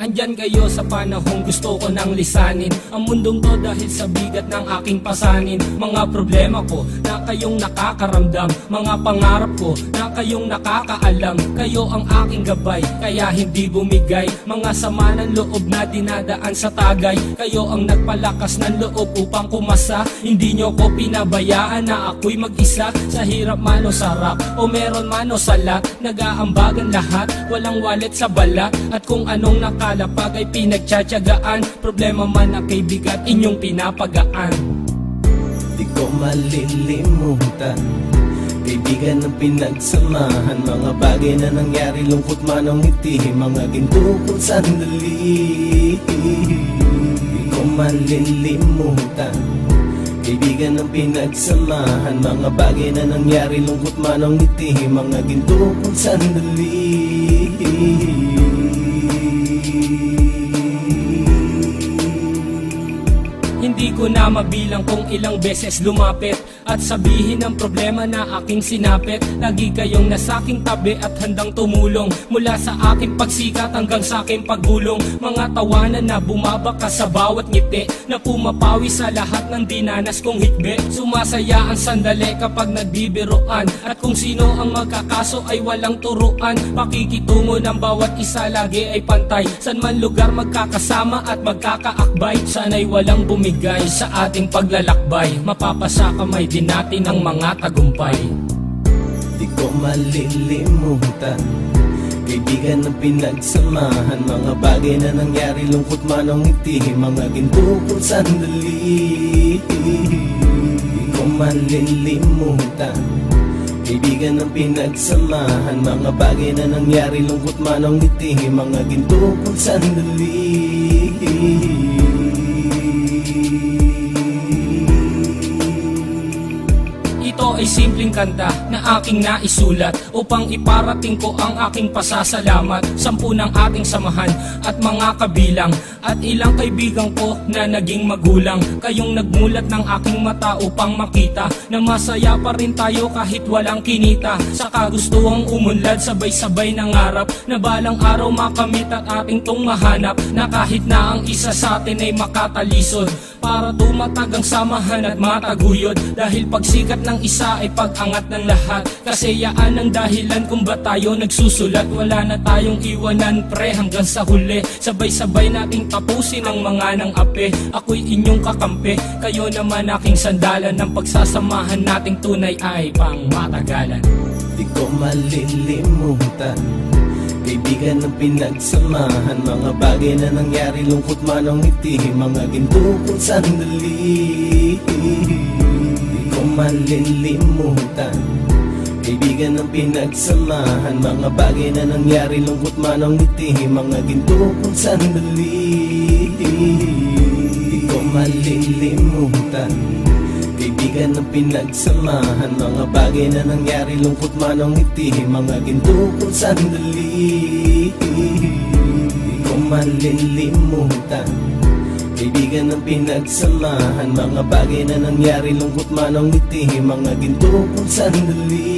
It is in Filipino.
Andyan kayo sa panahong gusto ko nang lisanin ang mundong to dahil sa bigat ng aking pasanin. Mga problema ko na kayong nakakaramdam, mga pangarap ko na kayong nakakaalam. Kayo ang aking gabay, kaya hindi bumigay. Mga sama ng loob na dinadaan sa tagay, kayo ang nagpalakas ng loob upang kumasa. Hindi nyo ko pinabayaan na ako'y mag-isa. Sa hirap man o sarap, o meron man o salat, nag-aambagan lahat, walang wallet sa balat. At kung anong nakalapag ay pinagtsatsagaan, problema man na kay bigat inyong pinapagaan. Di ko malilimutan, kaibigan ng pinagsamahan, mga bagay na nangyari, lungkot man o ngiti, mga ginto kong sandali. Di ko malilimutan, kaibigan ng pinagsamahan, mga bagay na nangyari, lungkot man o ngiti, mga ginto kong sandali. Hindi ko na mabilang kung ilang beses lumapit at sabihin ang problema na aking sinapit. Lagi kayong nasa aking tabi at handang tumulong, mula sa aking pagsikat hanggang sa aking paggulong. Mga tawanan na bumabaka sa bawat ngiti, na pumapawi sa lahat ng dinanas kong hikbi. Sumasaya ang sandali kapag nagbibiroan, at kung sino ang magkakaso ay walang turuan. Pakikitungo ng bawat isa lagi ay pantay, san man lugar magkakasama at magkakaakbay. Sana'y walang bumigay sa ating paglalakbay, mapapasa kamay din natin ang mga tagumpay. Di ko malilimutan, kaibigan ng pinagsamahan, mga bagay na nangyari, lungkot man o ngiti, mga ginto kong sandali. Di ko malilimutan, kaibigan ng pinagsamahan, mga bagay na nangyari, lungkot man o ngiti, mga ginto kong sandali. Ito ay simpleng kanta na aking naisulat upang iparating ko ang aking pasasalamat. 10 ng ating samahan at mga kabilang, at ilang kaibigan ko na naging magulang. Kayong nagmulat ng aking mata upang makita na masaya pa rin tayo kahit walang kinita. Sa kagustuhang umunlad, sabay-sabay nangarap na balang araw makamit at ating tong mahanap, na kahit na ang isa sa atin ay makatalisod, para tumatag ang samahan at mataguyod. Dahil pagsikat ng isa ay pag-angat ng lahat, kasayaan ang dahilan kung ba tayo nagsusulat. Wala na tayong iwanan pre hanggang sa huli, sabay-sabay nating tapusin ang mga nang ape. Ako'y inyong kakampi, kayo naman aking sandalan, ng pagsasamahan nating tunay ay pang matagalan. Di ko malilimutan, kaibigan ng pinagsamahan, mga bagay na nangyari, lungkot man o ngiti, mga ginto kong sandali. Di ko malilimutan, kaibigan ng pinagsamahan, mga bagay na nangyari, lungkot man o ngiti, mga ginto kong sandali. Di ko malilimutan, kaibigan ng pinagsamahan, mga bagay na nangyari, lungkot man o ngiti, mga ginto kong sandali. Di ko malilimutan, kaibigan ng pinagsamahan, mga bagay na nangyari, lungkot man o ngiti, mga ginto kong sandali.